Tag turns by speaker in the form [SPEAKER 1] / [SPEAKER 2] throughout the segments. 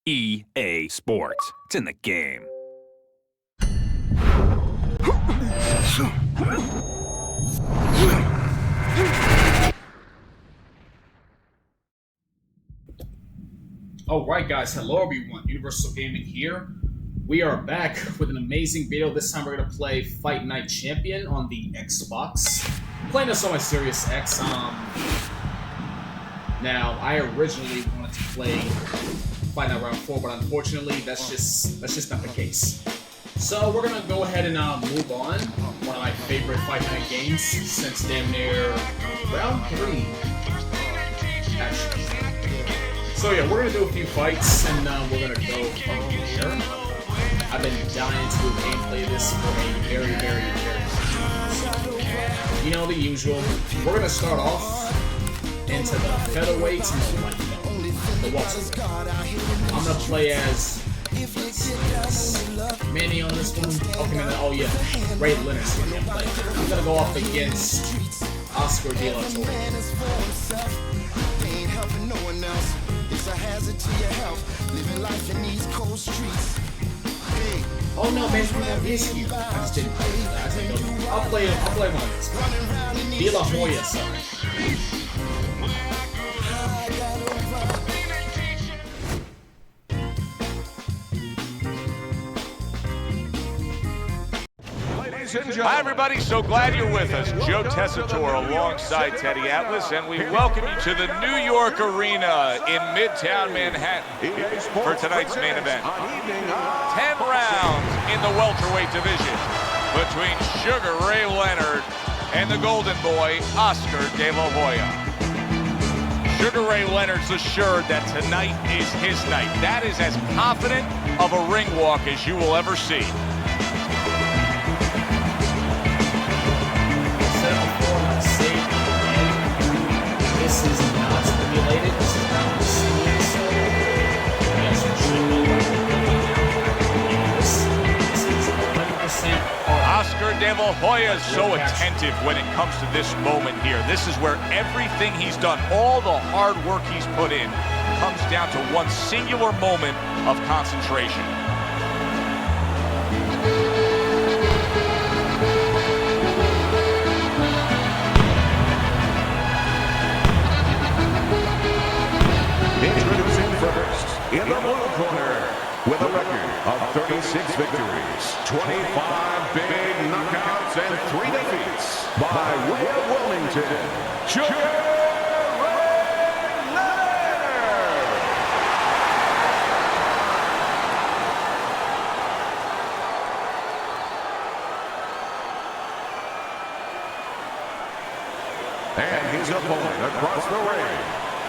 [SPEAKER 1] EA Sports. It's in the game.
[SPEAKER 2] Alright guys, hello everyone, Universal Gaming here. We are back with an amazing video. This time we're going to play Fight Night Champion on the Xbox. I'm playing this on my Series X. Now, I originally wanted to play Fight Night Round 4, but unfortunately that's just not the case. So we're going to go ahead and move on. One of my favorite Fight Night games since damn near round 3. Actually. So yeah, we're gonna do a few fights, and we're gonna go from here. I've been dying to do a gameplay of this for a very long time. You know, the usual. We're gonna start off into the featherweights and the welterweight. I'm gonna play as Manny on this one. Okay, oh yeah, Ray Leonard's gonna play. I'm gonna go up against Oscar De La Hoya.
[SPEAKER 3] A hazard to your health, living life in these cold streets. Hey,
[SPEAKER 2] oh no, man, that is you. I just didn't play that. I said, no, I'll play him on this. De La Hoya, sorry.
[SPEAKER 4] Hi everybody, so glad you're with us. Joe Tessitore alongside Teddy Atlas, and we welcome you to the New York Arena in Midtown Manhattan for tonight's main event. 10 rounds in the welterweight division between Sugar Ray Leonard and the Golden Boy, Oscar De La Hoya. Sugar Ray Leonard's assured that tonight is his night. That is as confident of a ring walk as you will ever see.
[SPEAKER 2] This is not simulated. This is not simulated. So yes, you should know this is 100%.
[SPEAKER 4] Oscar De La Hoya is so attentive when it comes to this moment here. This is where everything he's done, all the hard work he's put in, comes down to one singular moment of concentration.
[SPEAKER 5] In the blue corner, with a record of 36 victories, 25 big knockouts, and 3 defeats, by way of Wilmington, Sugar Ray Leonard! And his opponent across the ring,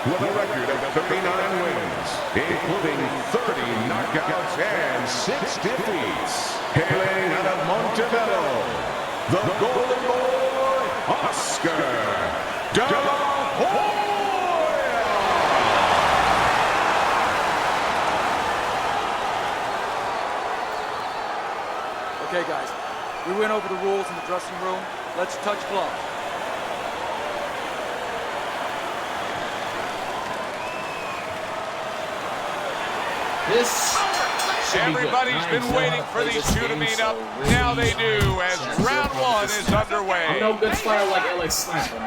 [SPEAKER 5] with a record of 39 wins, including 30 knockouts and 6 defeats. Hailing out of Montebello, the Golden Boy, Oscar De La Hoya!
[SPEAKER 6] Okay, guys, we went over the rules in the dressing room. Let's touch gloves.
[SPEAKER 4] Everybody's been waiting for these two to meet up. Now they do, as round 1 is underway.
[SPEAKER 2] I'm no good fighter like Alex Sniper.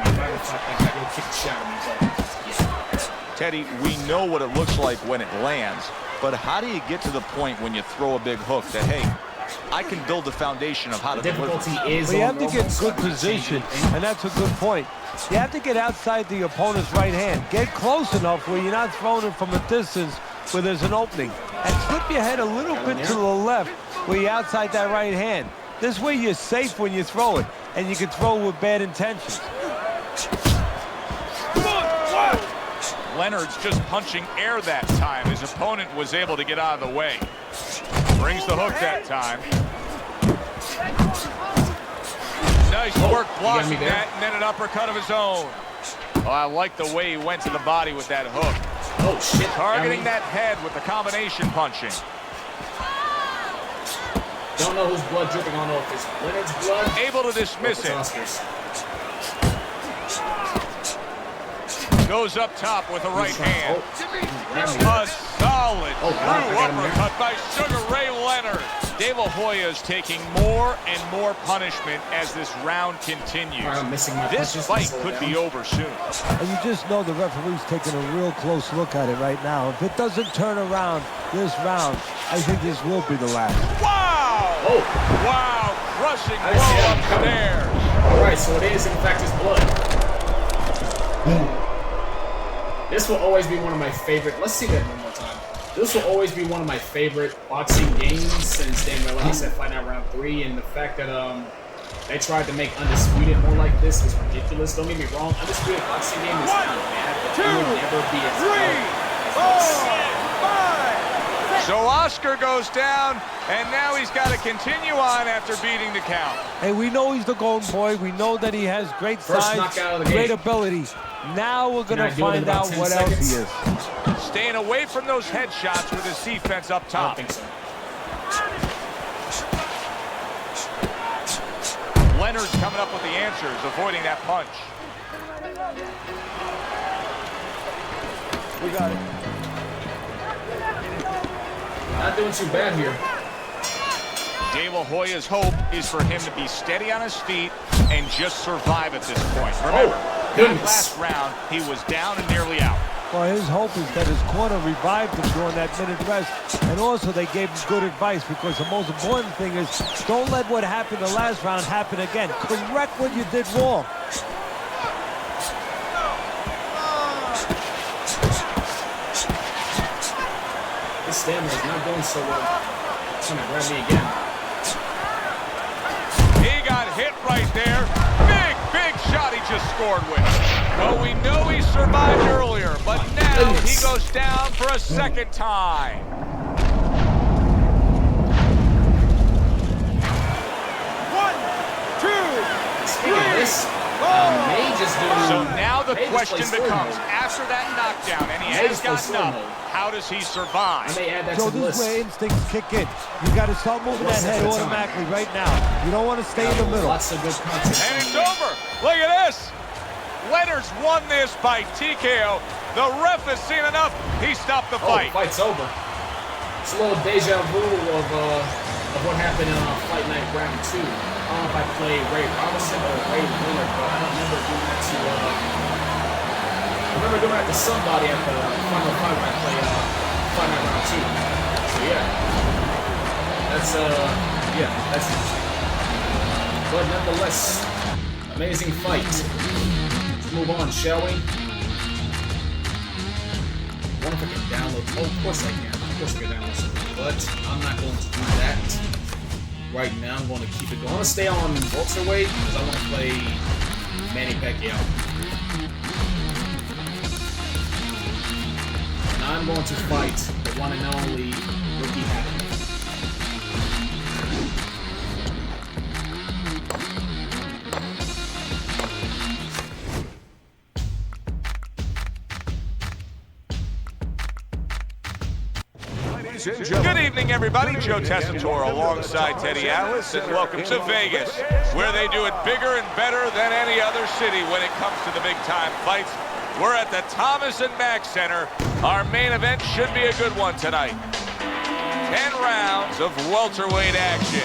[SPEAKER 4] Teddy, we know what it looks like when it lands, but how do you get to the point when you throw a big hook that, hey, I can build the foundation of how to deliver?
[SPEAKER 6] Well, you have to get good position, and that's a good point. You have to get outside the opponent's right hand. Get close enough where you're not throwing it from a distance where there's an opening. And slip your head a little bit to the left where you're outside that right hand. This way you're safe when you throw it, and you can throw with bad intentions.
[SPEAKER 4] Leonard's just punching air that time. His opponent was able to get out of the way. Brings the hook that time. Nice work blocking that, and then an uppercut of his own. Oh, I like the way he went to the body with that hook.
[SPEAKER 2] Oh, shit.
[SPEAKER 4] Targeting that head with the combination punching.
[SPEAKER 2] Don't know whose blood dripping. I don't know if it's Leonard's blood.
[SPEAKER 4] Able to dismiss it.
[SPEAKER 2] Oscar's.
[SPEAKER 4] Goes up top with a right hand. A Solid
[SPEAKER 2] Oh, wow, I
[SPEAKER 4] true
[SPEAKER 2] got him there.
[SPEAKER 4] uppercut by Sugar Ray Leonard. De La Hoya is taking more and more punishment as this round continues.
[SPEAKER 2] I'm missing my
[SPEAKER 4] This
[SPEAKER 2] punches.
[SPEAKER 4] fight
[SPEAKER 2] Slow
[SPEAKER 4] could
[SPEAKER 2] down.
[SPEAKER 4] be over soon.
[SPEAKER 6] And you just know the referee's taking a real close look at it right now. If it doesn't turn around this round, I think this will be the last.
[SPEAKER 4] Wow!
[SPEAKER 2] Oh.
[SPEAKER 4] Wow! Crushing
[SPEAKER 2] I didn't see
[SPEAKER 4] blow
[SPEAKER 2] that coming.
[SPEAKER 4] upstairs.
[SPEAKER 2] All right, so it is in fact his blood. This will always be one of my favorite. Let's see that one more time. This will always be one of my favorite boxing games since like I said, Fight Night Round 3, and the fact that they tried to make Undisputed more like this is ridiculous. Don't get me wrong, Undisputed boxing game is not bad, but it will never be as good as this.
[SPEAKER 4] So Oscar goes down, and now he's got to continue on after beating the count.
[SPEAKER 6] Hey, we know he's the golden boy. We know that he has great
[SPEAKER 2] First
[SPEAKER 6] size,
[SPEAKER 2] knockout of the
[SPEAKER 6] great
[SPEAKER 2] game.
[SPEAKER 6] ability. Now we're going
[SPEAKER 2] Can I
[SPEAKER 6] to
[SPEAKER 2] do it in
[SPEAKER 6] find
[SPEAKER 2] about
[SPEAKER 6] out
[SPEAKER 2] 10
[SPEAKER 6] what else he
[SPEAKER 2] seconds?
[SPEAKER 6] is.
[SPEAKER 4] Staying away from those headshots with his defense up
[SPEAKER 2] I don't
[SPEAKER 4] top.
[SPEAKER 2] think so.
[SPEAKER 4] Leonard's coming up with the answers, avoiding that punch.
[SPEAKER 6] We got it.
[SPEAKER 2] Not doing too bad here.
[SPEAKER 4] De La Hoya's hope is for him to be steady on his feet and just survive at this point. Remember, that
[SPEAKER 2] goodness.
[SPEAKER 4] last round, he was down and nearly out.
[SPEAKER 6] Well, his hope is that his corner revived him during that minute rest, and also they gave him good advice, because the most important thing is don't let what happened the last round happen again. Correct what you did wrong.
[SPEAKER 2] This stamina is not going so well. It's gonna grab me again.
[SPEAKER 4] He got hit right there. Big shot he just scored with. Well, we know he survived earlier, but now he goes down for a second time.
[SPEAKER 2] Speaking of this, May just do.
[SPEAKER 4] So now the
[SPEAKER 2] May just
[SPEAKER 4] question
[SPEAKER 2] play
[SPEAKER 4] becomes,
[SPEAKER 2] slow mode.
[SPEAKER 4] after that knockdown, and he
[SPEAKER 2] May
[SPEAKER 4] has
[SPEAKER 2] just play
[SPEAKER 4] gotten
[SPEAKER 2] slow
[SPEAKER 4] up,
[SPEAKER 2] mode.
[SPEAKER 4] how does he
[SPEAKER 2] I
[SPEAKER 4] survive?
[SPEAKER 2] may add that
[SPEAKER 6] So
[SPEAKER 2] to the
[SPEAKER 6] this is
[SPEAKER 2] list.
[SPEAKER 6] where instincts kick in. You got to start moving
[SPEAKER 2] One
[SPEAKER 6] that
[SPEAKER 2] step
[SPEAKER 6] head
[SPEAKER 2] at a time.
[SPEAKER 6] automatically right now. You don't want to stay in the middle.
[SPEAKER 2] Lots of good content.
[SPEAKER 4] And it's over. Look at this. Leonard's won this by TKO. The ref has seen enough. He stopped the fight.
[SPEAKER 2] Oh, fight's over. It's a little deja vu of what happened in Fight Night Round 2. I don't know if I played Ray Robinson or Ray Leonard, but I remember doing that to somebody at the final fight when I played Fight Night Round 2. So yeah, that's but nonetheless, amazing fight. Let's move on, shall we? I wonder if I can download. Oh, of course I can. Of course I can download something, but I'm not going to do that right now. I'm going to keep it going. I want to stay on welterweight because I want to play Manny Pacquiao. And I'm going to fight the one and only Ricky Hatton.
[SPEAKER 4] Good evening, everybody. Joe Tessitore alongside Teddy Atlas, and welcome to Vegas, where they do it bigger and better than any other city when it comes to the big-time fights. We're at the Thomas & Mack Center. Our main event should be a good one tonight. 10 rounds of welterweight action.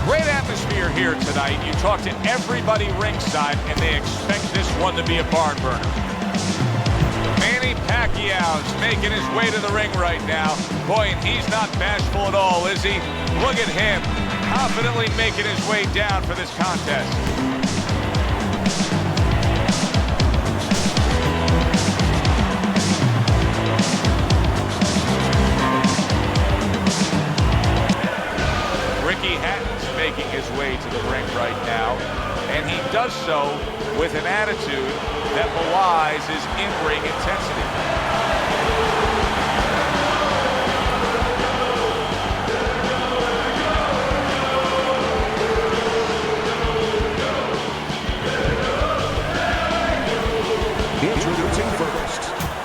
[SPEAKER 4] Great atmosphere here tonight. You talk to everybody ringside, and they expect this one to be a barn burner. Manny Pacquiao's making his way to the ring right now. Boy, and he's not bashful at all, is he? Look at him, confidently making his way down for this contest. Ricky Hatton's making his way to the ring right now, and he does so with an attitude that belies his in-ring intensity.
[SPEAKER 5] Introducing first,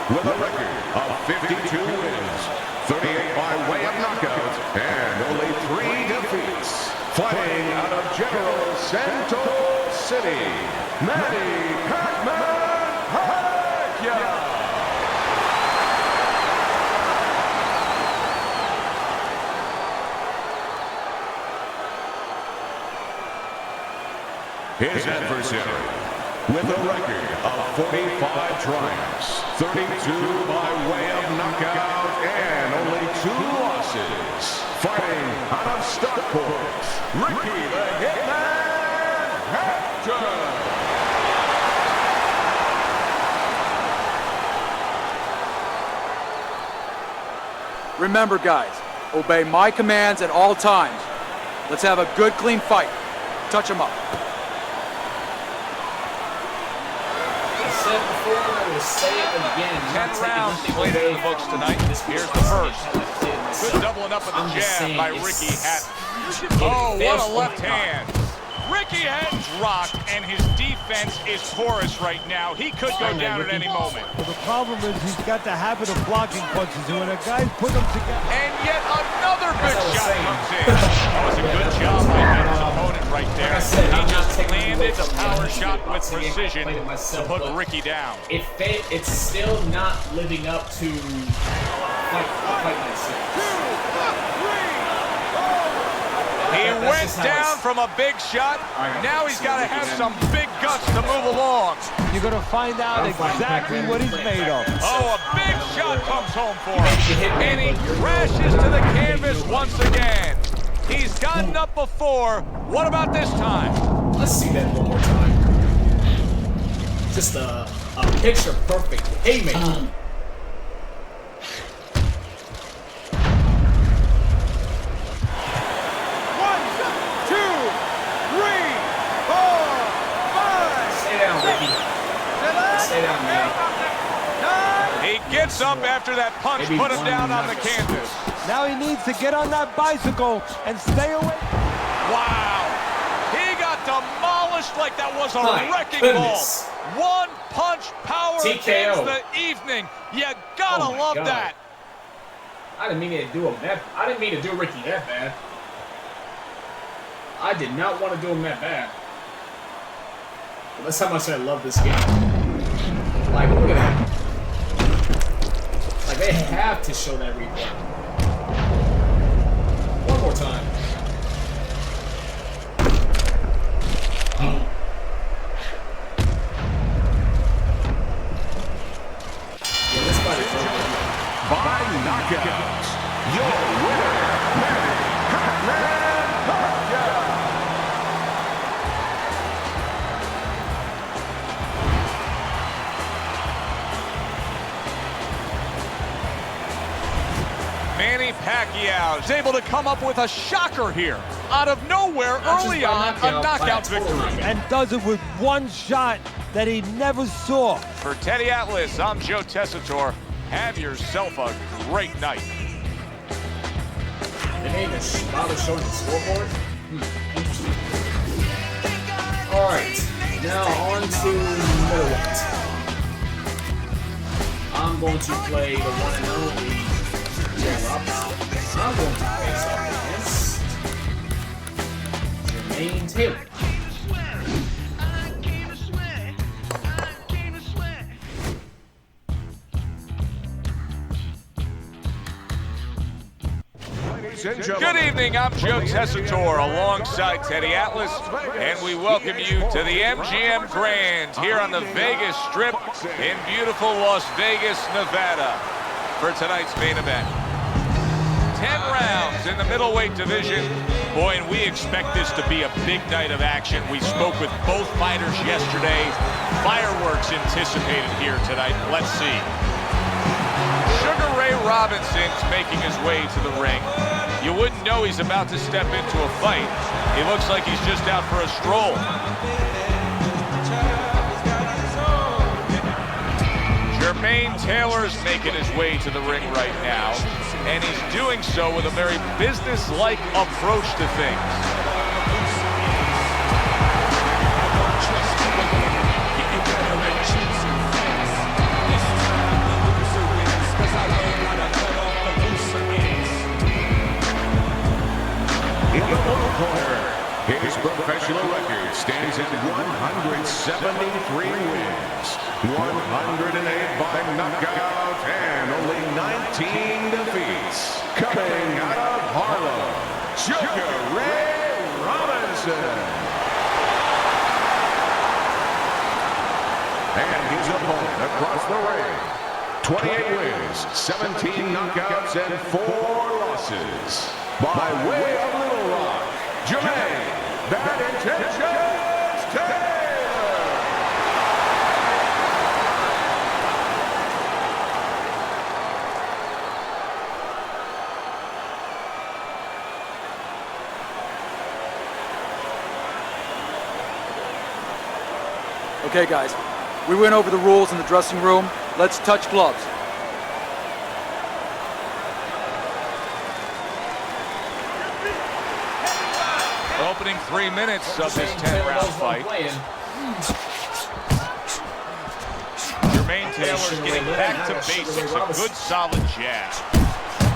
[SPEAKER 5] with a record of 52 wins, 38 by way of knockout, and only 3 defeats. Fighting out of General Santos City, Manny Pacquiao. His adversary, with a record of 45 triumphs, 32 by way of knockout, and only 2 losses. Fighting out of Stockport, Ricky the Hitman Hatton.
[SPEAKER 7] Remember, guys, obey my commands at all times. Let's have a good, clean fight. Touch him up.
[SPEAKER 2] I said before, and I will say it again.
[SPEAKER 4] 10 rounds played in the books tonight. Here's the first. Good doubling up with the jab by Ricky Hatton. Oh, what a left hand. Ricky Hatton's rocked, and his defense is porous right now. He could go down at any moment.
[SPEAKER 6] Well, the problem is he's got the habit of blocking punches, and when a guy's put them together...
[SPEAKER 4] And yet another big shot comes in. That was a good job by Hatton's opponent right there. He just landed the power shot with precision to put Ricky down.
[SPEAKER 2] It's still not living up to fight night series.
[SPEAKER 4] He went down from a big shot. Now he's got to have some big guts to move along.
[SPEAKER 6] You're going to find out exactly what he's made of.
[SPEAKER 4] Oh, a big shot comes home for him. And he crashes to the canvas once again. He's gotten up before. What about this time?
[SPEAKER 2] Let's see that one more time. Just a picture-perfect haymaker.
[SPEAKER 4] He gets up after that punch, put him down on the canvas.
[SPEAKER 6] Now he needs to get on that bicycle and stay away.
[SPEAKER 4] Wow. He got demolished like that was a wrecking ball. One punch power ends the evening. You gotta love that.
[SPEAKER 2] I didn't mean to do him that. I didn't mean to do Ricky that bad. I did not want to do him that bad. That's how much I love this game. Like, look at that. Like, they have to show that replay. One more time. Yeah, this fight is over.
[SPEAKER 5] By knockout, your winner, Hatton Pacquiao.
[SPEAKER 4] Manny Pacquiao is able to come up with a shocker here. Out of nowhere, early on, a knockout victory.
[SPEAKER 6] And does it with one shot that he never saw.
[SPEAKER 4] For Teddy Atlas, I'm Joe Tessitore. Have yourself a great night.
[SPEAKER 2] They didn't even bother showing the scoreboard? Interesting. Alright, now on to middleweight. I'm going to play the one and only Joe Robinson. I'm going to face off against Jermaine Taylor.
[SPEAKER 4] Good evening, I'm Joe Tessitore alongside Teddy Atlas, and we welcome you to the MGM Grand here on the Vegas Strip in beautiful Las Vegas, Nevada for tonight's main event. 10 rounds in the middleweight division. Boy, and we expect this to be a big night of action. We spoke with both fighters yesterday. Fireworks anticipated here tonight. Let's see. Sugar Ray Robinson's making his way to the ring. You wouldn't know he's about to step into a fight. He looks like he's just out for a stroll. Jermaine Taylor's making his way to the ring right now, and he's doing so with a very business-like approach to things.
[SPEAKER 5] In the blue corner, his professional record stands at 173 wins, 108 by knockout, and only 19 defeats. Coming out of Harlem, Sugar Ray Robinson. And his opponent across the ring, 28 wins, 17 knockouts, and 4 losses. By way of Little Rock, Jermaine Bad Intentions Taylor.
[SPEAKER 7] Okay, guys, we went over the rules in the dressing room. Let's touch gloves.
[SPEAKER 4] Opening 3 minutes of this 10-round fight. Jermaine Taylor's getting back to basics. A good, solid jab.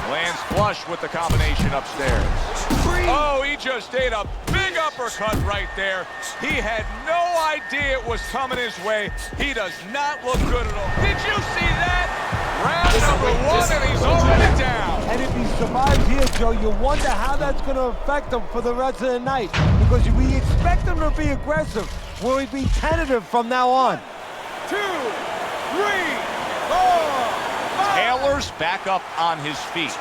[SPEAKER 4] Lands flush with the combination upstairs. Oh, he just ate a big uppercut right there. He had no idea it was coming his way. He does not look good at all. Did you see that? Round number 1, and he's already down.
[SPEAKER 6] And if he survives here, Joe, you wonder how that's going to affect him for the rest of the night. Because we expect him to be aggressive. Will he be tentative from now on?
[SPEAKER 7] 2, 3, 4.
[SPEAKER 4] Taylor's back up on his feet.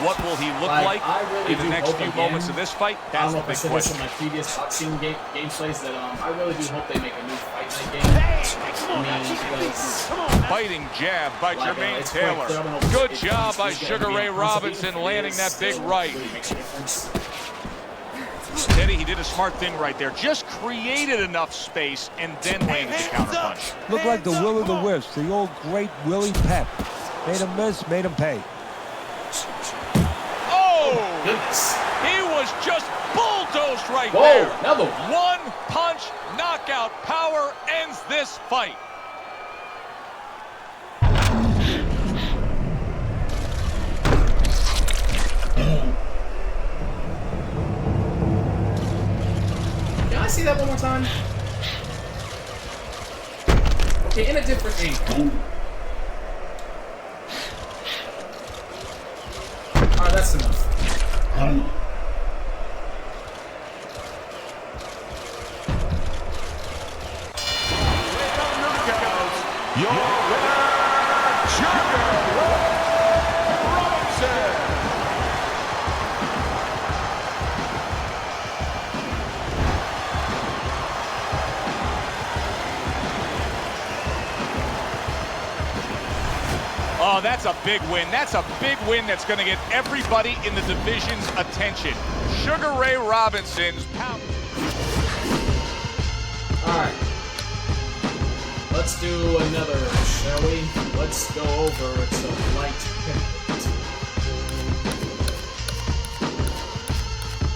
[SPEAKER 4] What will he look like
[SPEAKER 2] really
[SPEAKER 4] in the next few moments of this fight? That's the big question.
[SPEAKER 2] I said this in my previous boxing gameplays that I really do hope they make a new fight night game.
[SPEAKER 4] Biting jab by Jermaine Taylor. Good job by Sugar Ray Robinson landing that big right. Teddy, he did a smart thing right there. Just created enough space and then landed the counterpunch.
[SPEAKER 6] Looked like the will of the wisps, the old great Willie Pep. Made him miss, made him pay.
[SPEAKER 4] Oh! Goodness. He was just bulldozed right
[SPEAKER 2] Whoa,
[SPEAKER 4] there.
[SPEAKER 2] another one.
[SPEAKER 4] One punch knockout power ends this fight.
[SPEAKER 2] Can I see that one more time? Okay, in a different angle. Alright, that's enough.
[SPEAKER 5] Your winner, Sugar Ray Robinson.
[SPEAKER 4] Oh, that's a big win. That's a big win that's going to get everybody in the division's attention. Sugar Ray Robinson's pound.
[SPEAKER 2] All right. Let's do another, shall we? Let's go over to light heavyweight.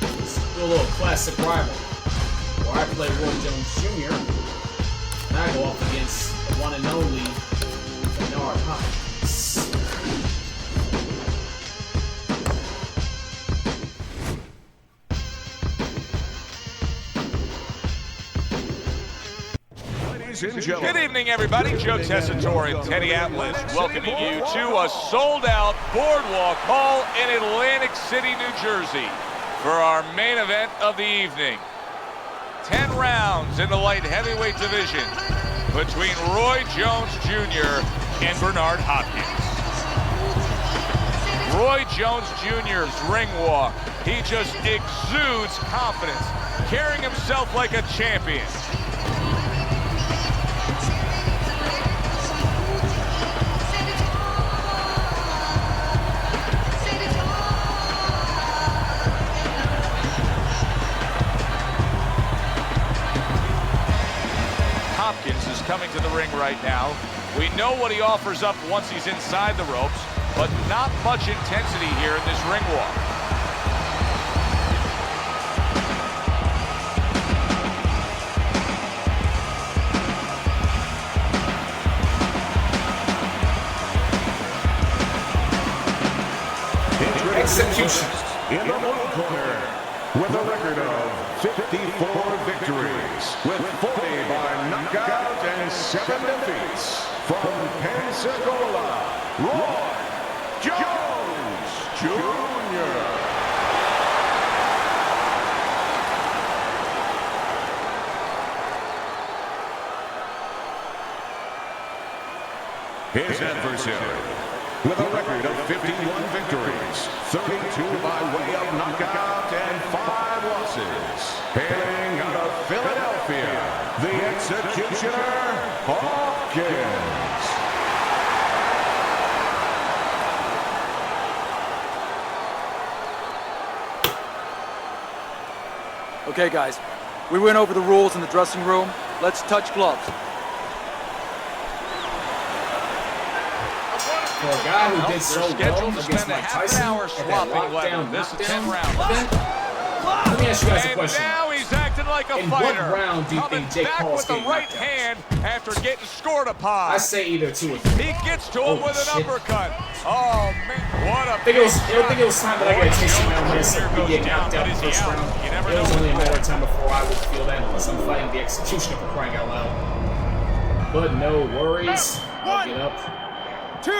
[SPEAKER 2] Let's do a little classic rival, where I play Roy Jones Jr. and I go up against the one and only Bernard Hopkins.
[SPEAKER 4] Good evening, everybody. Joe Tessitore and Teddy Atlas welcoming you to a sold-out Boardwalk Hall in Atlantic City, New Jersey for our main event of the evening. 10 rounds in the light heavyweight division between Roy Jones Jr. and Bernard Hopkins. Roy Jones Jr.'s ring walk, he just exudes confidence, carrying himself like a champion. Hopkins is coming to the ring right now. We know what he offers up once he's inside the ropes, but not much intensity here in this ring walk.
[SPEAKER 2] Execution.
[SPEAKER 5] In the blue corner, with a record of 54 victories, with 40 by knockout and 7 defeats, from Pensacola, Roy Jones Jr. His adversary, with a record of 51 victories, 32 by way of knockout, and 5 losses, hailing out of Philadelphia, the Executioner, Hopkins.
[SPEAKER 7] Okay, guys, we went over the rules in the dressing room. Let's touch gloves.
[SPEAKER 2] For a guy who did so well against Mike Tyson at that lockdown event, let me ask you guys a question.
[SPEAKER 4] Now he's acting like a fighter.
[SPEAKER 2] What round do you think Jake Paul's
[SPEAKER 4] getting knocked out? With the right hand after getting scored upon.
[SPEAKER 2] I say either 2 or 3.
[SPEAKER 4] He gets to him with an uppercut. Oh man, what a
[SPEAKER 2] I think it was time that I got a taste of my own medicine to get knocked out in the first round. It was only a matter of time before I would feel that unless I'm fighting the Executioner for crying out loud. But no worries. I'll get up.
[SPEAKER 7] 2.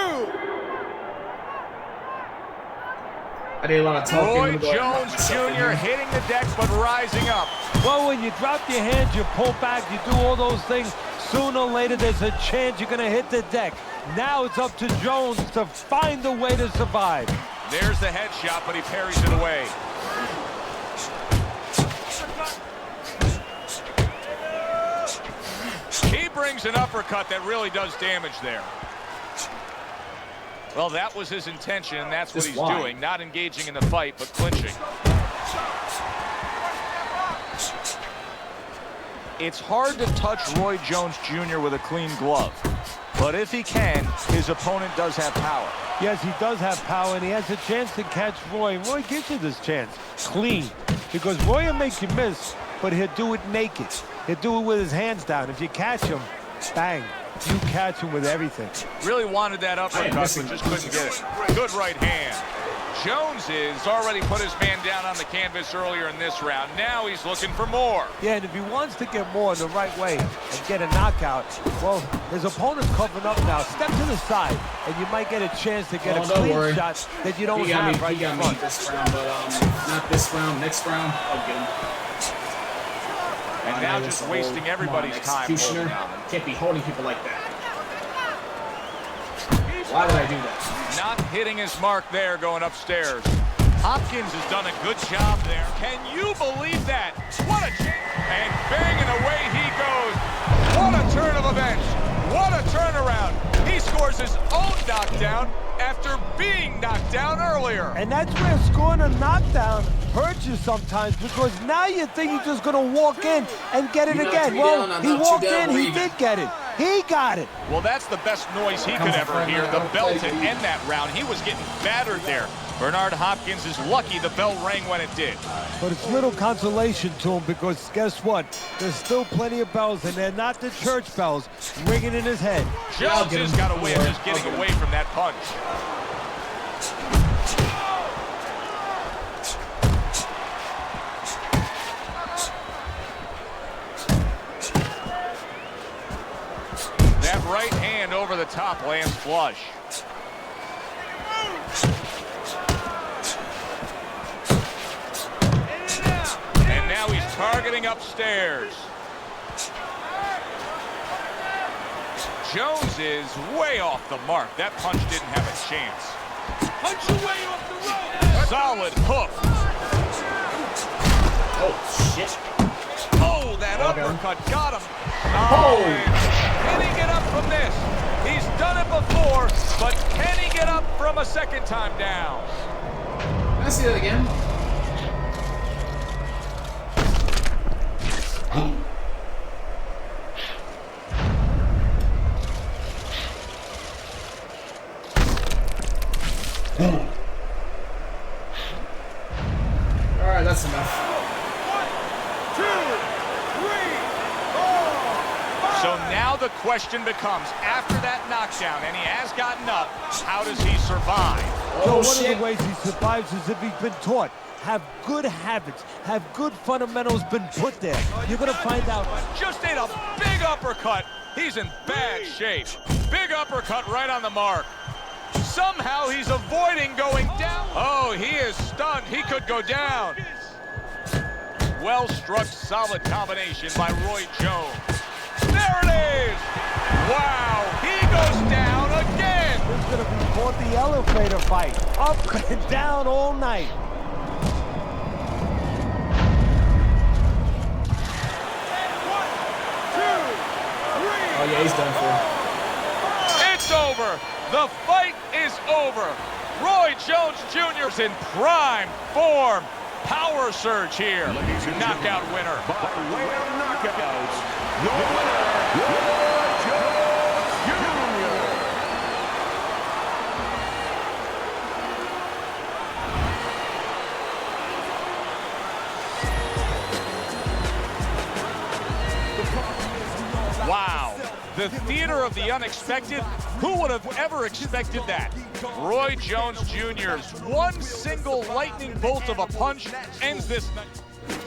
[SPEAKER 2] I did a lot of talking.
[SPEAKER 4] Roy Jones Jr. hitting the deck but rising up.
[SPEAKER 6] Well, when you drop your hands, you pull back, you do all those things, sooner or later there's a chance you're going to hit the deck. Now it's up to Jones to find a way to survive.
[SPEAKER 4] There's the headshot, but he parries it away. He brings an uppercut that really does damage there. Well, that was his intention, and that's what he's doing. Not engaging in the fight, but clinching. It's hard to touch Roy Jones Jr. with a clean glove. But if he can, his opponent does have power.
[SPEAKER 6] Yes, he does have power, and he has a chance to catch Roy. And Roy gives you this chance, clean. Because Roy will make you miss, but he'll do it naked. He'll do it with his hands down. If you catch him, bang. You catch him with everything.
[SPEAKER 4] Really wanted that uppercut, but just couldn't get it. Good right hand. Jones has already put his man down on the canvas earlier in this round. Now he's looking for more.
[SPEAKER 6] Yeah, and if he wants to get more in the right way and get a knockout, well, his opponent's covering up now. Step to the side, and you might get a chance to get a clean shot that you don't have right in front.
[SPEAKER 2] He got me this round, but not this round. Next round, I'll get him.
[SPEAKER 4] And now just wasting everybody's time.
[SPEAKER 2] Executioner can't be holding people like that. Why would I do that?
[SPEAKER 4] Not hitting his mark there going upstairs. Hopkins has done a good job there. Can you believe that? What a chance. And banging away he goes. What a turn of events. What a turnaround. He scores his own knockdown after being knocked down earlier.
[SPEAKER 6] And that's where scoring a knockdown hurts you sometimes, because now you think you're just going to walk in and get it again. Well, he walked in, he did get it. He got it.
[SPEAKER 4] Well, that's the best noise he could ever hear, the bell to end that round. He was getting battered there. Bernard Hopkins is lucky the bell rang when it did.
[SPEAKER 6] But it's little consolation to him, because guess what? There's still plenty of bells, and they're not the church bells ringing in his head.
[SPEAKER 4] Jones has got a way of just getting away from that punch. That right hand over the top lands flush. And now he's targeting upstairs. Jones is way off the mark. That punch didn't have a chance. Punch away off the rope. Solid hook.
[SPEAKER 2] Oh, shit.
[SPEAKER 4] Oh, that uppercut got him.
[SPEAKER 2] Oh.
[SPEAKER 4] Can he get up from this? He's done it before, but can he get up from a second time down?
[SPEAKER 2] Can I see that again? All right, that's enough.
[SPEAKER 4] So now the question becomes, after that knockdown, and he has gotten up, how does he survive?
[SPEAKER 6] So one of the ways he survives is if he's been taught. Have good habits, have good fundamentals been put there. You're going to find out.
[SPEAKER 4] Just ate a big uppercut. He's in bad shape. Big uppercut right on the mark. Somehow he's avoiding going down. Oh, he is stunned. He could go down. Well-struck, solid combination by Roy Jones. There it is! Wow, he goes down
[SPEAKER 6] fought the elevator fight, up and down all night.
[SPEAKER 2] Oh yeah, he's done for.
[SPEAKER 4] It's over. The fight is over. Roy Jones Jr. is in prime form. Power surge here. Knockout winner.
[SPEAKER 5] By way of knockouts, the winner, Roy Jones Jr.
[SPEAKER 4] Wow. The theater of the unexpected. Who would have ever expected that? Roy Jones Jr.'s one single lightning bolt of a punch ends this.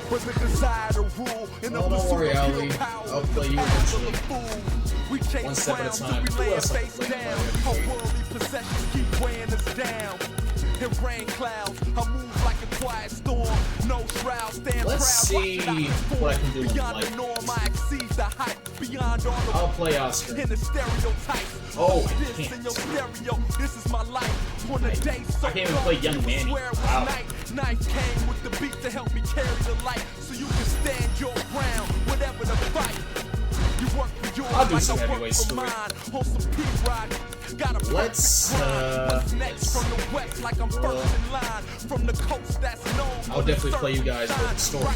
[SPEAKER 2] Oh, don't worry, Ali. I'll play you eventually. One step at a time. Who else I can play? Let's see what I can do in life. I'll play Oscar. Oh, I can't. I can't even play Young Manny. Wow.
[SPEAKER 3] Knife came with the beat to help me carry the light, so you can stand your ground, whatever the fight. You work for yours,
[SPEAKER 2] I'll do some heavyweight screw it. Let's I'll definitely play you guys with the story.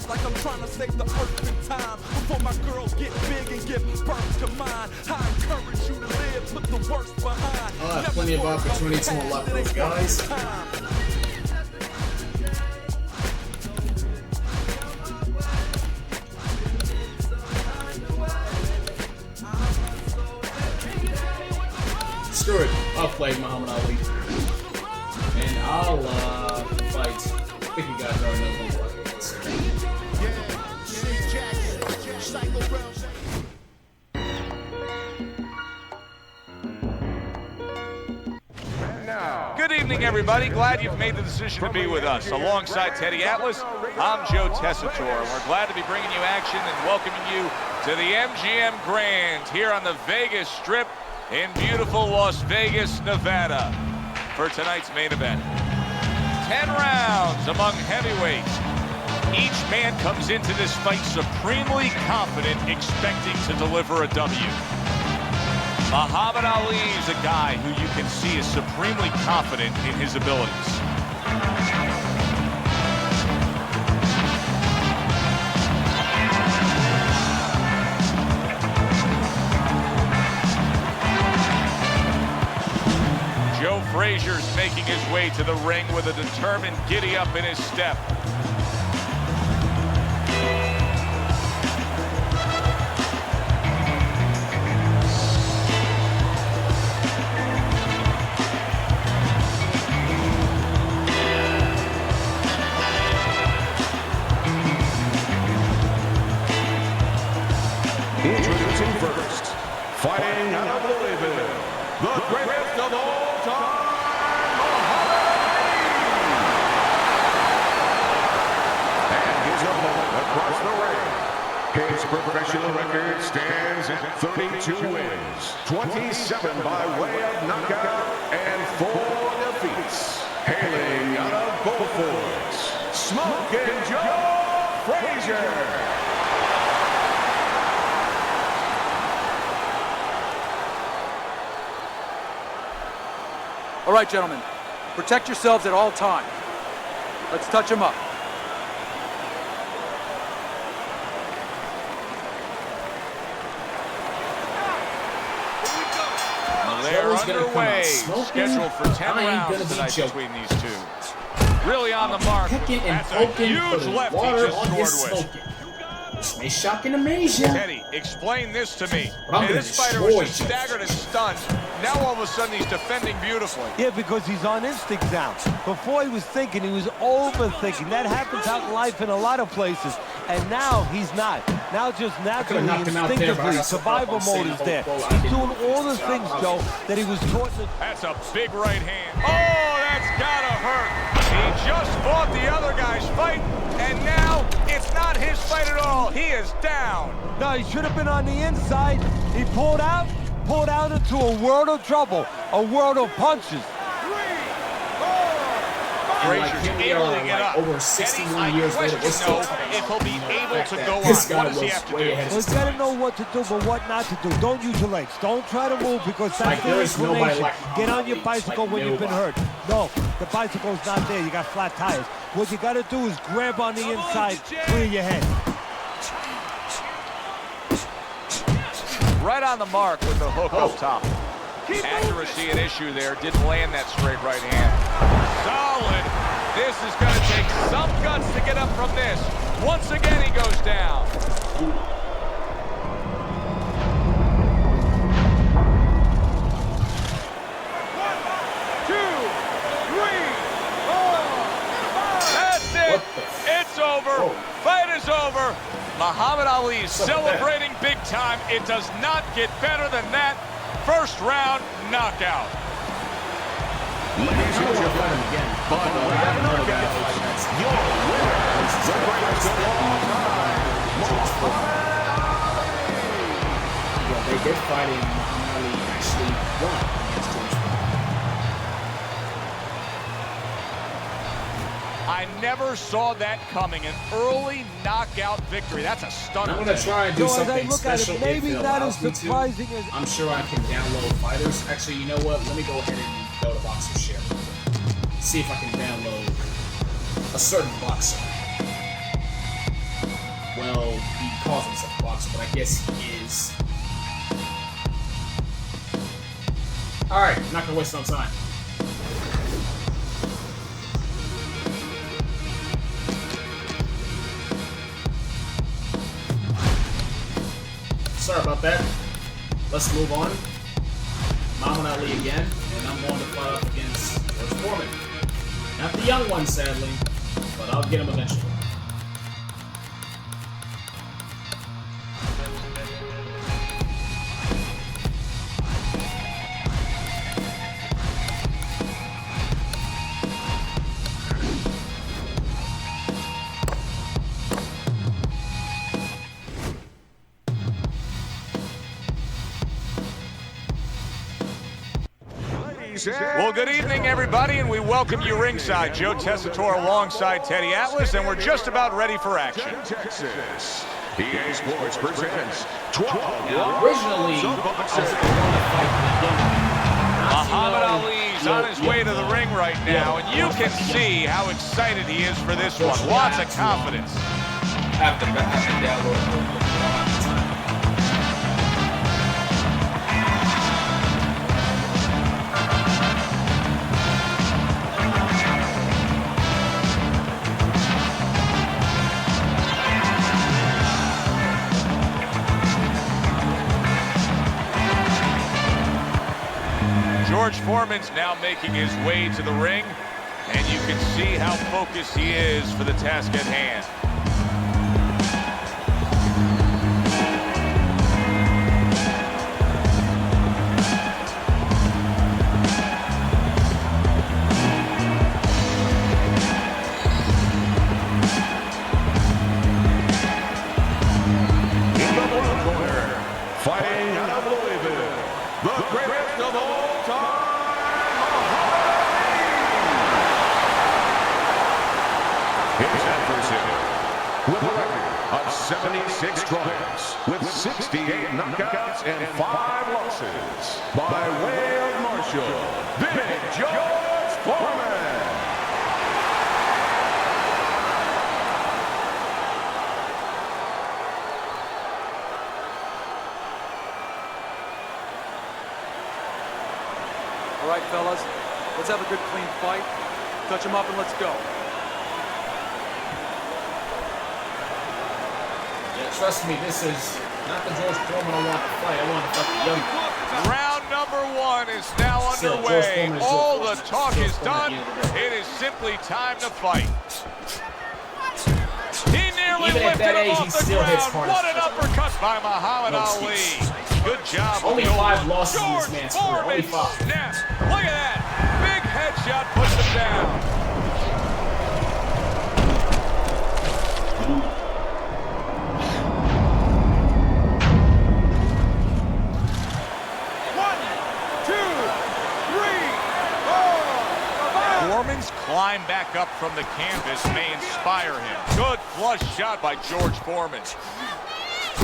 [SPEAKER 3] Like I'm trying to save the earth in time before my girls get big and give birth to mine. I encourage you to live, put the worst behind.
[SPEAKER 2] I'll have plenty of opportunity to unlock those guys. Screw it. I'll play Muhammad Ali. And I'll fight. I think you guys already know who I'm
[SPEAKER 4] Good evening, everybody. Glad you've made the decision to be with us. Alongside Teddy Atlas, I'm Joe Tessitore. We're glad to be bringing you action and welcoming you to the MGM Grand here on the Vegas Strip in beautiful Las Vegas, Nevada, for tonight's main event. 10 rounds among heavyweights. Each man comes into this fight supremely confident, expecting to deliver a W. Muhammad Ali is a guy who you can see is supremely confident in his abilities. Joe Frazier's making his way to the ring with a determined giddy-up in his step.
[SPEAKER 5] Introducing first, fighting out of Holyfield, the greatest of all time, Muhammad Ali. And his opponent across the ring. His professional record stands at 32 wins, 27 by way of knockout, and 4 defeats. Hailing out of Beaufort, Smoking Joe Frazier.
[SPEAKER 7] All right, gentlemen, protect yourselves at all times. Let's touch them up.
[SPEAKER 4] They're underway, scheduled for 10 rounds tonight between these two. Really on the mark. That's a huge left he just scored with.
[SPEAKER 2] May shock and amaze you.
[SPEAKER 4] Teddy, explain this to me.
[SPEAKER 2] Hey,
[SPEAKER 4] this fighter was just staggered and stunned. Now all of a sudden he's defending beautifully.
[SPEAKER 6] Yeah, because he's on instinct now. Before he was thinking, he was overthinking. That happens out in life in a lot of places. And now he's not. Now just naturally, instinctively, survival mode is there. He's doing all the things, Joe, that he was taught to.
[SPEAKER 4] That's a big right hand. Oh, that's gotta hurt. He just fought the other guy's fight, and now it's not his fight at all. He is down.
[SPEAKER 6] No, he should have been on the inside. He pulled out into a world of trouble. A world of punches.
[SPEAKER 2] And like here we are, like over 61 years later, we're still talking
[SPEAKER 4] if he'll be able to go on.
[SPEAKER 2] this guy
[SPEAKER 4] What does he have to
[SPEAKER 2] was way
[SPEAKER 4] do?
[SPEAKER 2] ahead of
[SPEAKER 6] Well,
[SPEAKER 2] his
[SPEAKER 6] you gotta
[SPEAKER 2] time.
[SPEAKER 6] know what to do, but what not to do. Don't use your legs. Don't try to move because that's
[SPEAKER 2] Like,
[SPEAKER 6] the
[SPEAKER 2] there is nobody
[SPEAKER 6] inclination.
[SPEAKER 2] like
[SPEAKER 6] Get on
[SPEAKER 2] Muhammad
[SPEAKER 6] your
[SPEAKER 2] Ali.
[SPEAKER 6] bicycle
[SPEAKER 2] Like,
[SPEAKER 6] when you've been hurt.
[SPEAKER 2] nobody.
[SPEAKER 6] No, the bicycle's not there. You got flat tires. What you gotta do is grab on the inside, clear your head.
[SPEAKER 4] Right on the mark with the hook up top. Accuracy an issue there. Didn't land that straight right hand. Solid. This is going to take some guts to get up from this. Once again, he goes down. That's it. It's over. Fight is over. Muhammad Ali celebrating big time. It does not get better than that. First round knockout.
[SPEAKER 5] Ladies and gentlemen, by the way, knockouts, your winner, the greatest of all time,
[SPEAKER 2] Well, they did fight in Muhammad Ali actually won against George Foreman.
[SPEAKER 4] I never saw that coming. An early knockout victory. That's a stunner.
[SPEAKER 2] I'm gonna try and do
[SPEAKER 6] So as I
[SPEAKER 2] something
[SPEAKER 6] look at
[SPEAKER 2] special
[SPEAKER 6] it, maybe
[SPEAKER 2] if it
[SPEAKER 6] not as
[SPEAKER 2] allows me to.
[SPEAKER 6] surprising as...
[SPEAKER 2] I'm sure I can download fighters. Actually, you know what? Let me go ahead and go to Boxer Share. See if I can download a certain boxer. Well, he calls himself a boxer, but I guess he is. Alright, not gonna waste no time. Sorry about that. Let's move on. Muhammad Ali again, and I'm going to fight up against George Foreman. Not the young one, sadly, but I'll get him eventually.
[SPEAKER 4] Well, good evening, everybody, and we welcome you ringside. Joe Tessitore alongside Teddy Atlas, and we're just about ready for action.
[SPEAKER 5] Texas. EA Sports presents 12
[SPEAKER 2] Originally, I was going to fight the young one.
[SPEAKER 4] Muhammad Ali's on his way to the ring right now, and you can see how excited he is for this one. Lots of confidence.
[SPEAKER 2] Have to download it.
[SPEAKER 4] George Foreman's now making his way to the ring, and you can see how focused he is for the task at hand.
[SPEAKER 5] in the blue corner, fighting out of Louisville, the greatest of all time, his adversary, with a record of 76 triumphs, with 68 knockouts and 5 losses, by way of Marshall, Big George Foreman.
[SPEAKER 7] All right, fellas, let's have a good, clean fight. Touch him up and let's go.
[SPEAKER 2] Yeah, trust me, this is not the George Foreman I want to fight. I want to fight the young one.
[SPEAKER 4] Round number one is now
[SPEAKER 2] Still, George
[SPEAKER 4] underway.
[SPEAKER 2] Foreman is
[SPEAKER 4] All
[SPEAKER 2] George
[SPEAKER 4] the
[SPEAKER 2] Foreman.
[SPEAKER 4] talk
[SPEAKER 2] George
[SPEAKER 4] is
[SPEAKER 2] Foreman
[SPEAKER 4] done.
[SPEAKER 2] at the end of the day.
[SPEAKER 4] It is simply time to fight. He nearly
[SPEAKER 2] Even at
[SPEAKER 4] lifted
[SPEAKER 2] that
[SPEAKER 4] him
[SPEAKER 2] age,
[SPEAKER 4] off
[SPEAKER 2] he
[SPEAKER 4] the
[SPEAKER 2] still hits
[SPEAKER 4] ground.
[SPEAKER 2] hard as
[SPEAKER 4] What an
[SPEAKER 2] fuck.
[SPEAKER 4] uppercut by Muhammad
[SPEAKER 2] No
[SPEAKER 4] Ali.
[SPEAKER 2] excuse.
[SPEAKER 4] Good job.
[SPEAKER 2] Only
[SPEAKER 4] Bill.
[SPEAKER 2] 5 losses in this
[SPEAKER 4] George
[SPEAKER 2] man's career. Only
[SPEAKER 4] Foreman
[SPEAKER 2] 5.
[SPEAKER 4] snaps. Look at that. Big headshot puts him down. climb back up from the canvas may inspire him. Good flush shot by George Foreman.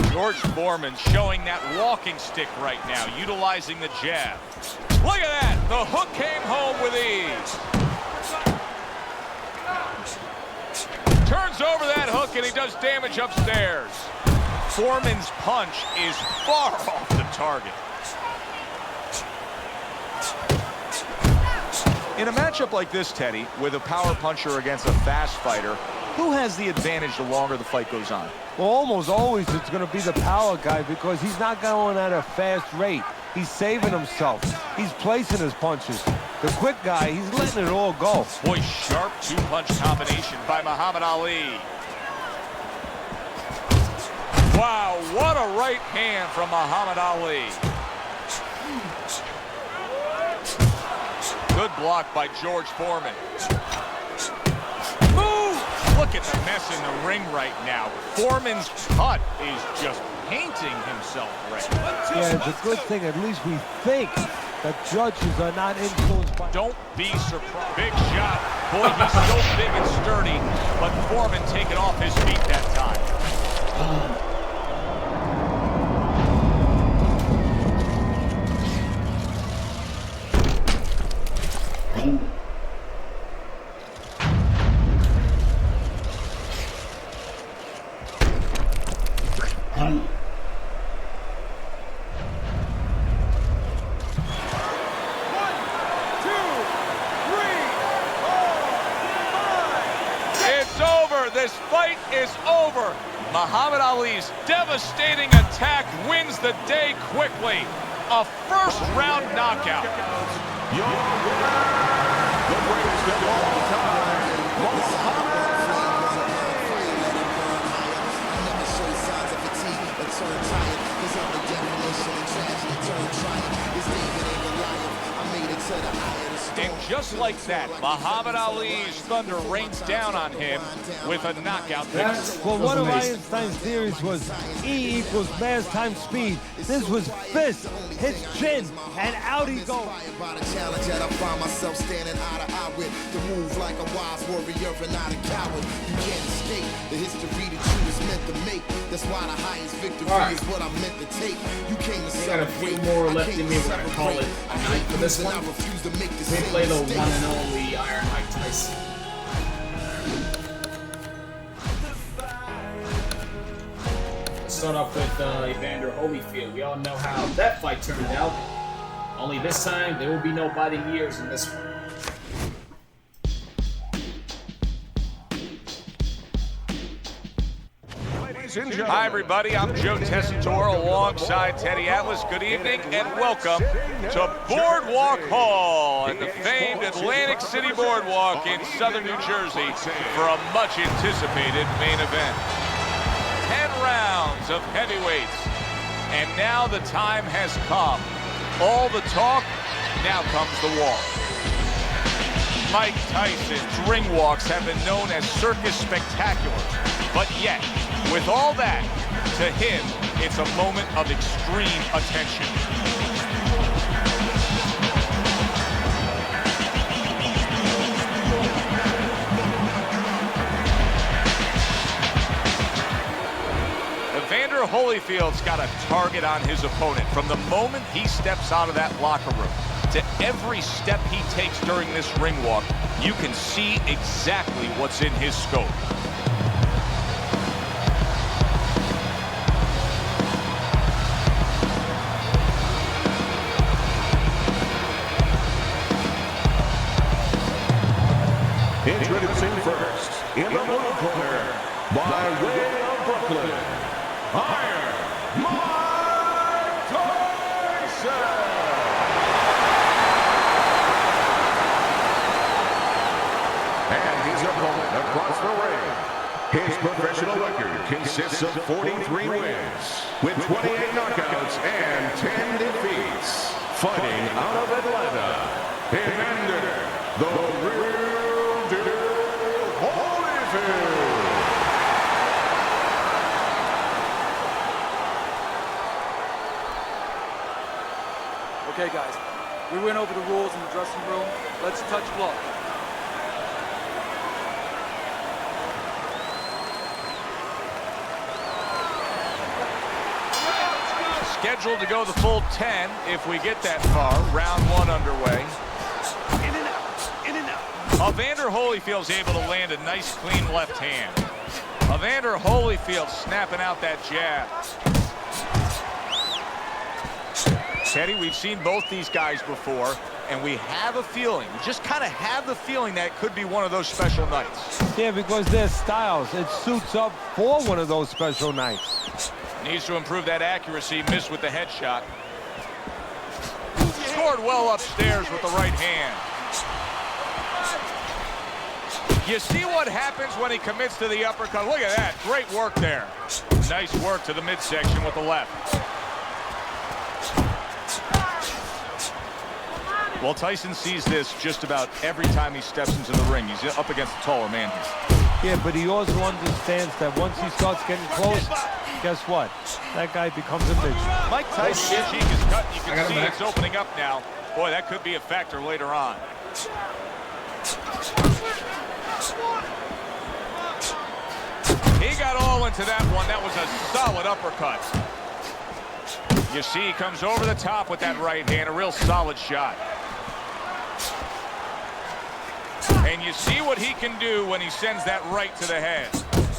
[SPEAKER 4] George Foreman showing that walking stick right now, utilizing the jab. Look at that. The hook came home with ease. Turns over that hook, and he does damage upstairs. Foreman's punch is far off the target. In a matchup like this, Teddy, with a power puncher against a fast fighter, who has the advantage the longer the fight goes on?
[SPEAKER 6] Well, almost always it's going to be the power guy because he's not going at a fast rate. He's saving himself. He's placing his punches. The quick guy, he's letting it all go.
[SPEAKER 4] Boy, sharp two-punch combination by Muhammad Ali. Wow, what a right hand from Muhammad Ali. Good block by George Foreman. Move! Look at the mess in the ring right now. Foreman's cut is just painting himself red.
[SPEAKER 6] Yeah, it's a good thing. At least we think that judges are not influenced by...
[SPEAKER 4] Don't be surprised. Big shot. Boy, he's so big and sturdy, but Foreman taking off his feet that time. This fight is over. Muhammad Ali's devastating attack wins the day quickly. A first-round knockout.
[SPEAKER 5] Your winner, the greatest of all time, Muhammad
[SPEAKER 4] And just like that, Muhammad Ali's thunder rains down on him with a knockout victory.
[SPEAKER 6] Well, one of Einstein's theories was E equals mass times speed. This was fist, his chin, and out he goes.
[SPEAKER 8] Challenge that I find myself standing eye to eye with, to move like a wise warrior and not a coward. You can't escape the history that you was meant to make. That's why the highest victory is what I'm meant to take. You came to
[SPEAKER 2] got a few more left in me. We're gonna call it a night for this one.
[SPEAKER 8] I refuse to make the
[SPEAKER 2] We play the one and only Iron Mike Tyson. Let's start off with Evander Holyfield. We all know how that fight turned out. Only this time, there will be no biting ears in this one.
[SPEAKER 4] Hi, everybody. I'm Joe Tessitore alongside Teddy Atlas. Good evening and welcome to Boardwalk Hall and the famed Atlantic City Boardwalk in southern New Jersey for a much-anticipated main event. 10 rounds of heavyweights, and now the time has come. All the talk, now comes the walk. Mike Tyson's ring walks have been known as circus spectaculars, but yet, with all that, to him, it's a moment of extreme attention. Evander Holyfield's got a target on his opponent from the moment he steps out of that locker room to every step he takes during this ring walk. You can see exactly what's in his scope.
[SPEAKER 5] Introducing first, in the blue corner, by way of Brooklyn, Iron Mike Tyson. And his opponent across the ring. His professional record consists of 43 wins, with 28 knockouts and 10 defeats. Fighting out of Atlanta, Evander, the real deal Holyfield.
[SPEAKER 7] Okay, guys, we went over the rules in the dressing room. Let's touch gloves.
[SPEAKER 4] scheduled to go the full 10 if we get that far. Round 1 underway.
[SPEAKER 3] In and out, in and out.
[SPEAKER 4] Evander Holyfield's able to land a nice, clean left hand. Evander Holyfield snapping out that jab. Teddy, we've seen both these guys before, and we have a feeling, we just kind of have the feeling that it could be one of those special nights.
[SPEAKER 6] Yeah, because their styles, it suits up for one of those special nights.
[SPEAKER 4] Needs to improve that accuracy, missed with the headshot. Scored well upstairs with the right hand. You see what happens when he commits to the uppercut. Look at that, great work there. Nice work to the midsection with the left. Well, Tyson sees this just about every time he steps into the ring. He's up against a taller man here.
[SPEAKER 6] Yeah, but he also understands that once he starts getting close, guess what? That guy becomes a midget.
[SPEAKER 4] Mike Tyson's cheek is cut. You can see it's opening up now. Boy, that could be a factor later on. He got all into that one. That was a solid uppercut. You see he comes over the top with that right hand. A real solid shot. And you see what he can do when he sends that right to the head.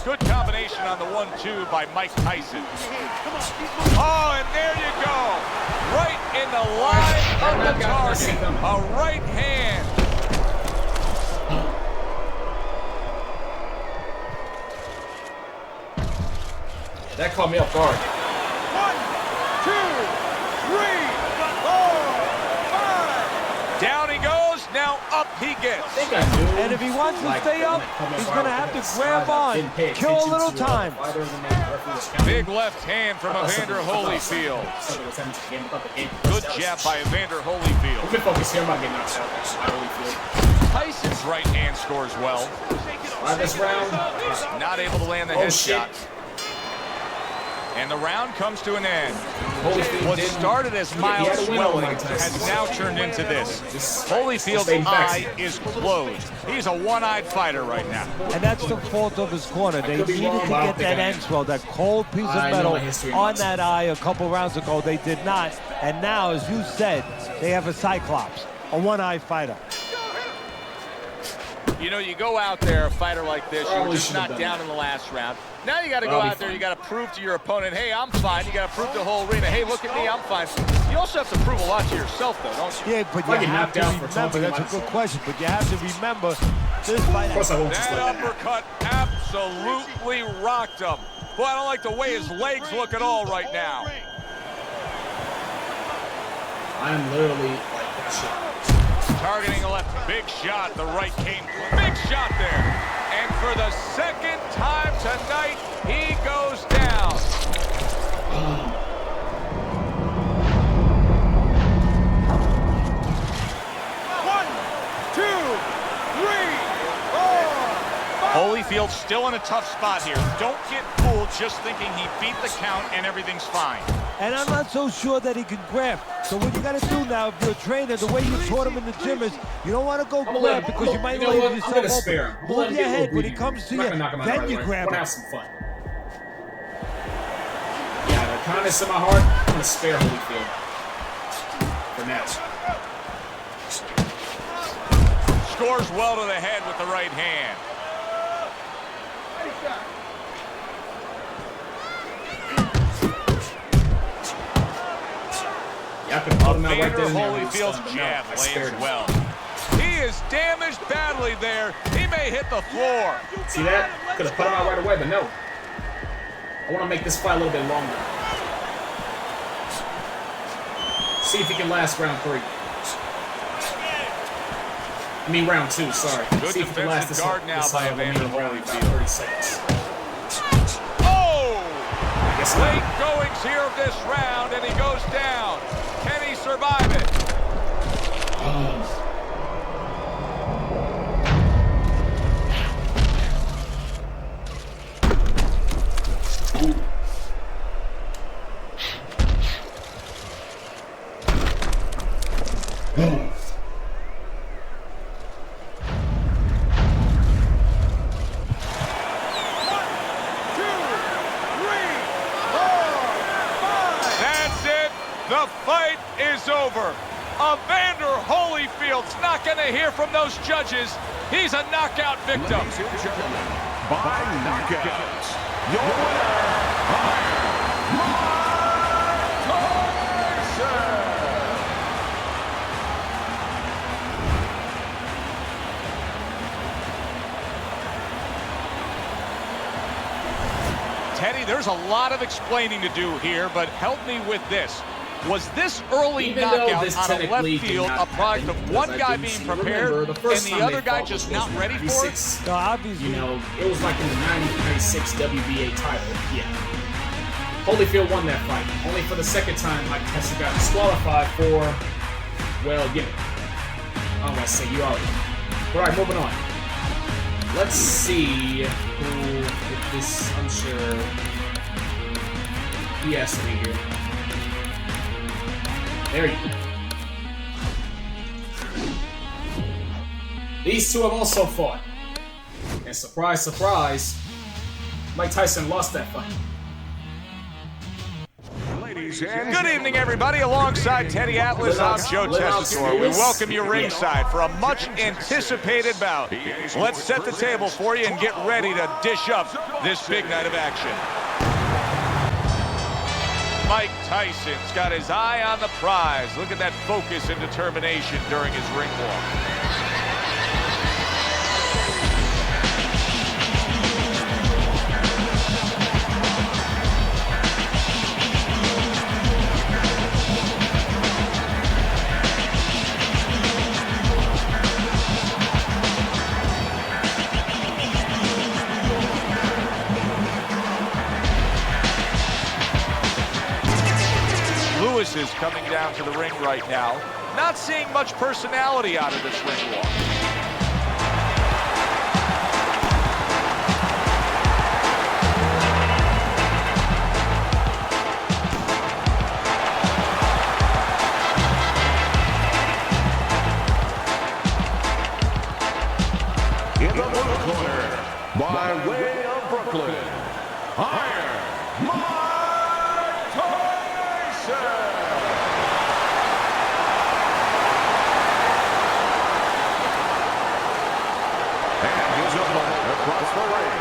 [SPEAKER 4] Good combination on the 1-2 by Mike Tyson. Oh, and there you go. Right in the line of the target. A right hand.
[SPEAKER 2] That caught me off guard.
[SPEAKER 3] 1, 2, 3, 4, 5.
[SPEAKER 4] Down he goes. Now up he gets.
[SPEAKER 2] I think I knew.
[SPEAKER 6] And if he wants to stay up, he's going to have to grab on, kill a little time.
[SPEAKER 4] Big left hand from Evander Holyfield. Good jab by Evander Holyfield.
[SPEAKER 2] We've been focused here about getting knocked out by Holyfield.
[SPEAKER 4] Tyson's right hand scores well.
[SPEAKER 2] This round.
[SPEAKER 4] Not able to land the headshot. And the round comes to an end. What started as mild swelling has now turned into this. Holyfield's eye is closed. He's a one-eyed fighter right now.
[SPEAKER 6] And that's the fault of his corner. They needed to get that end swell, that cold piece of metal on that eye a couple rounds ago. They did not. And now, as you said, they have a Cyclops, a one-eyed fighter.
[SPEAKER 4] You know, you go out there, a fighter like this, you were just knocked down in the last round. Now you got to go out there, you got to prove to your opponent, hey, I'm fine. You got to prove to the whole arena, hey, look at me, I'm fine. You also have to prove a lot to yourself, though, don't you?
[SPEAKER 6] Yeah, but you have to remember, that's a good question, but you have to remember this fight.
[SPEAKER 4] That uppercut absolutely rocked him. Boy, I don't like the way his legs look at all right now.
[SPEAKER 2] I'm literally like, shit.
[SPEAKER 4] Targeting a left, big shot, the right came, big shot there. And for the second time tonight, he goes down.
[SPEAKER 3] 1, 2, 3, 4, 5.
[SPEAKER 4] Holyfield still in a tough spot here. Don't get fooled just thinking he beat the count and everything's fine.
[SPEAKER 6] And I'm not so sure that he can grab. So what you got to do now, if you're a trainer, the way you taught him in the gym is you don't want to go grab because you might leave yourself open. Move your head when he comes to you, then you grab him.
[SPEAKER 2] Have some fun. Yeah, the kindness in my heart, I'm going to spare Holyfield for now.
[SPEAKER 4] Scores well to the head with the right hand. Evander Holyfield's jab lands well. He is damaged badly there. He may hit the floor.
[SPEAKER 2] See that? Could have put him out right away, but no. I want to make this fight a little bit longer. See if he can last round 3. I mean round 2, sorry.
[SPEAKER 4] Good
[SPEAKER 2] see if he can last
[SPEAKER 4] defensive guard now by Evander Holyfield.
[SPEAKER 2] 30 seconds.
[SPEAKER 4] Oh! Late goings here of this round, and he goes down. Can he survive it? That's it. The fight is over. Evander Holyfield's not going to hear from those judges. He's a knockout victim.
[SPEAKER 5] Ladies and gentlemen, by knockout, your winner,
[SPEAKER 4] Teddy, there's a lot of explaining to do here, but help me with this. Was this early knockout on a left field a product of one guy being prepared and the other guy just not ready for it?
[SPEAKER 6] No, obviously.
[SPEAKER 2] You know, it was like in the 96 WBA title. Yeah. Holyfield won that fight. Only for the second time, Mike Tyson got disqualified for, well, you know, I don't want to say you already. All right, moving on. Let's see who, if this, I'm sure, he has to be here. There you go. These two have also fought. And surprise, surprise, Mike Tyson lost that fight.
[SPEAKER 4] Good evening, everybody. Alongside Teddy Atlas, I'm Joe Tessitore. We welcome you ringside for a much-anticipated bout. Let's set the table for you and get ready to dish up this big night of action. Mike Tyson's got his eye on the prize. Look at that focus and determination during his ring walk. Lewis is coming down to the ring right now. Not seeing much personality out of this ring walk.
[SPEAKER 5] in the blue corner, by way of Brooklyn, Iron Mike Tyson. Across the ring,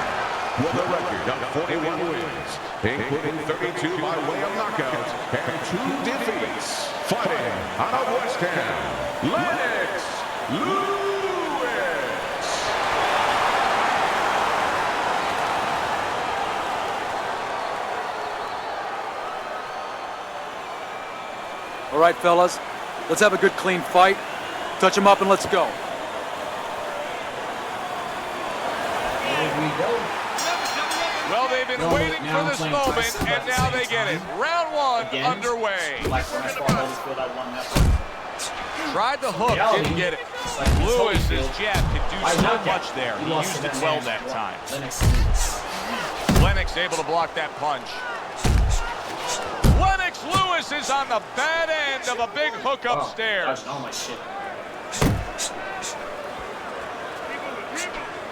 [SPEAKER 5] with a record of 41 wins, including 32 by way of knockout and 2 defeats. Fighting out of West Ham, Lennox Lewis.
[SPEAKER 7] All right, fellas, let's have a good, clean fight. Touch him up and let's go.
[SPEAKER 4] Well, they've been waiting for this moment, and now they get it. Round 1 underway. Tried the hook, didn't get it. Lewis's jab can do so much there. He used it well that time. Lennox able to block that punch. Lennox Lewis is on the bad end of a big hook upstairs.
[SPEAKER 2] Oh my shit.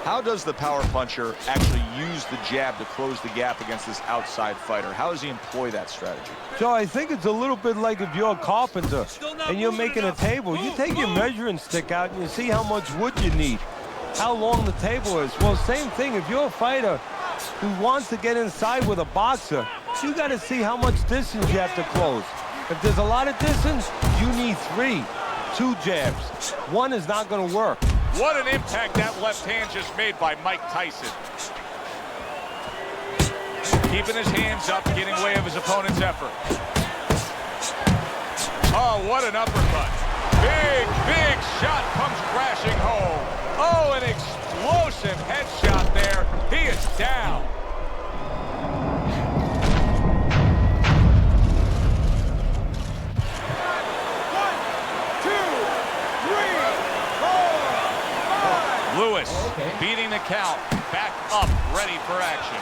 [SPEAKER 4] How does the power puncher actually use the jab to close the gap against this outside fighter? How does he employ that strategy?
[SPEAKER 6] So I think it's a little bit like if you're a carpenter and you're making a table. You take your measuring stick out and you see how much wood you need, how long the table is. Well, same thing. If you're a fighter who wants to get inside with a boxer, you got to see how much distance you have to close. If there's a lot of distance, you need 3, 2 jabs. 1 is not going to work.
[SPEAKER 4] What an impact that left hand just made by Mike Tyson. Keeping his hands up, getting way of his opponent's effort. Oh, what an uppercut. Big shot comes crashing home. Oh, an explosive headshot there. He is down. Lewis beating the count, back up, ready for action.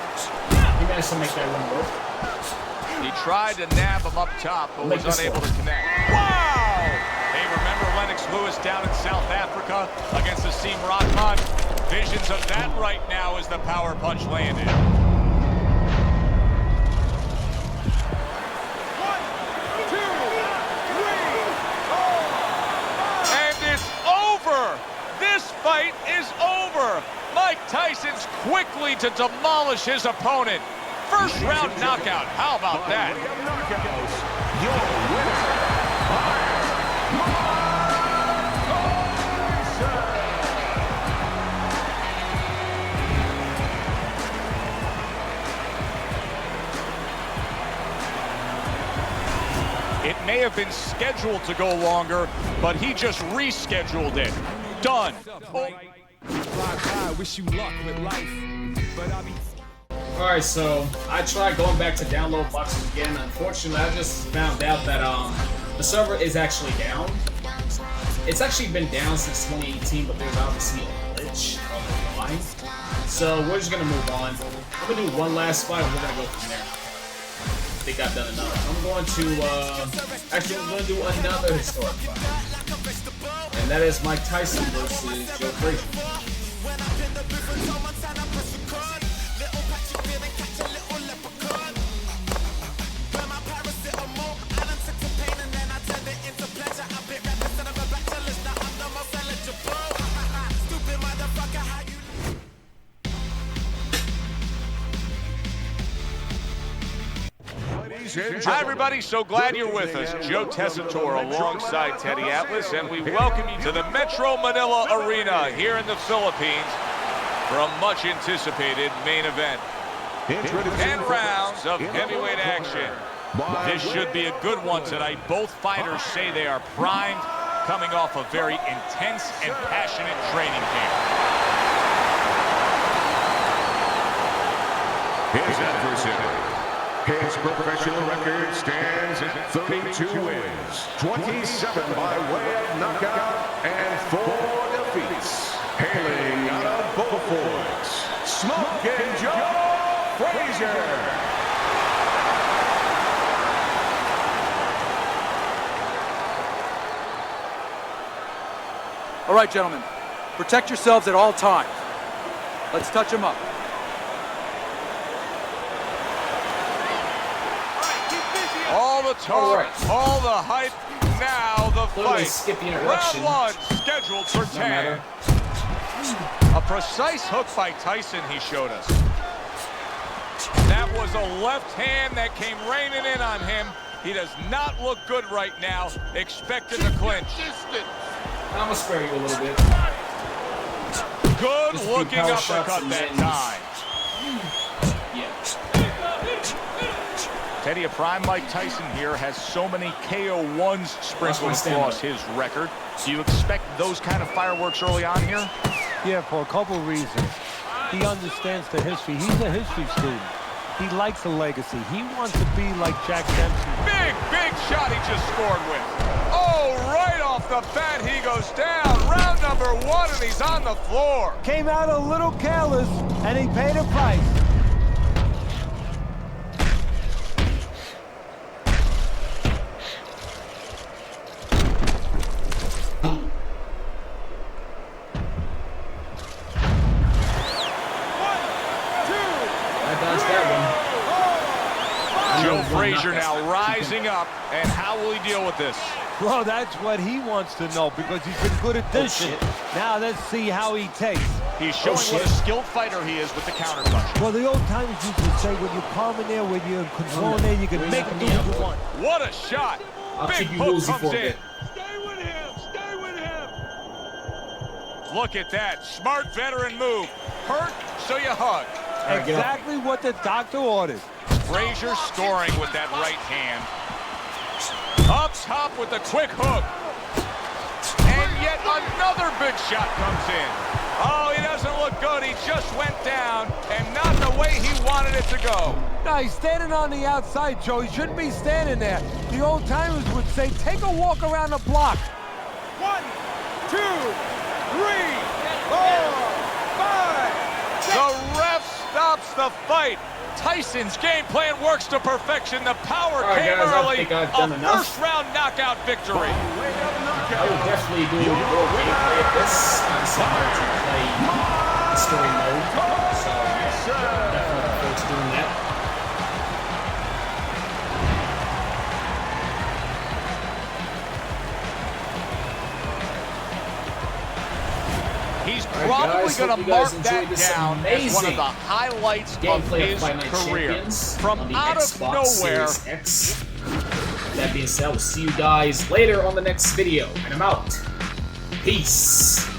[SPEAKER 2] He managed to make that one work.
[SPEAKER 4] He tried to nab him up top, but was unable to connect. Wow! Hey, remember Lennox Lewis down in South Africa against the Asim Rahman? Visions of that right now as the power punch landed. This fight is over. Mike Tyson's quickly to demolish his opponent. First round knockout. How about that?
[SPEAKER 5] Your winner,
[SPEAKER 4] It may have been scheduled to go longer, but he just rescheduled it. Done.
[SPEAKER 2] Alright, so I tried going back to download boxes again. Unfortunately, I just found out that the server is actually down. It's actually been down since 2018, but there's obviously a glitch. I don't know why. So we're just gonna move on. I'm gonna do one last fight and we're gonna go from there. I think I've done enough. I'm going to actually I'm gonna do another historic fight. And that is Mike Tyson versus Joe Frazier.
[SPEAKER 4] Hi, everybody. So glad you're with us. Joe Tessitore alongside Teddy Atlas, and we welcome you to the Metro Manila Arena here in the Philippines for a much-anticipated main event. 10 rounds of heavyweight action. This should be a good one tonight. Both fighters say they are primed, coming off a very intense and passionate training camp.
[SPEAKER 5] his adversary. His professional record stands at 32 wins, 27 by way of knockout, and 4 defeats. Hailing out of Beaufort, Smoking Joe Frazier.
[SPEAKER 7] All right, gentlemen, protect yourselves at all times. Let's touch him up.
[SPEAKER 4] All the talk, all the hype, now the fight.
[SPEAKER 2] Skip the
[SPEAKER 4] Round 1 scheduled for 10. A precise hook by Tyson he showed us. That was a left hand that came raining in on him. He does not look good right now, expecting the clinch.
[SPEAKER 2] I'm gonna spare you a little bit.
[SPEAKER 4] Good looking uppercut that time.
[SPEAKER 2] Yeah.
[SPEAKER 4] Teddy, a prime Mike Tyson here has so many KO1s sprinkled across his record. Do you expect those kind of fireworks early on here?
[SPEAKER 6] Yeah, for a couple of reasons. He understands the history. He's a history student. He likes the legacy. He wants to be like Jack Dempsey.
[SPEAKER 4] Big shot he just scored with. Oh, right off the bat, he goes down. Round number 1, and he's on the floor.
[SPEAKER 6] Came out a little careless, and he paid a price.
[SPEAKER 4] Joe Frazier now rising up, and how will he deal with this?
[SPEAKER 6] Well, that's what he wants to know, because he's been good at this shit. Now let's see how he takes.
[SPEAKER 4] He's showing what a skilled fighter he is with the counter punch.
[SPEAKER 6] Well, the old timers used to say, when you're calm in there, when you're controlling there, you can make him do what you want.
[SPEAKER 4] What a shot! Big hook comes in.
[SPEAKER 3] Stay with him! Stay with him!
[SPEAKER 4] Look at that. Smart veteran move. Hurt, so you hug.
[SPEAKER 6] Exactly what the doctor ordered.
[SPEAKER 4] Frazier scoring with that right hand. Up top with the quick hook. And yet another big shot comes in. Oh, he doesn't look good. He just went down, and not the way he wanted it to go.
[SPEAKER 6] No, he's standing on the outside, Joe. He shouldn't be standing there. The old timers would say, take a walk around the block.
[SPEAKER 3] 1, 2, 3, 4, 5.
[SPEAKER 4] The ref stops the fight. Tyson's game plan works to perfection. The power came early. A first-round knockout victory.
[SPEAKER 2] I will definitely do a little gameplay of this. I'm similar to play story mode. So, yeah, definitely look forward to doing that.
[SPEAKER 4] probably going to mark that down as one of the highlights of his career. From out of nowhere.
[SPEAKER 2] X. That being said, I will see you guys later on the next video, and I'm out. Peace.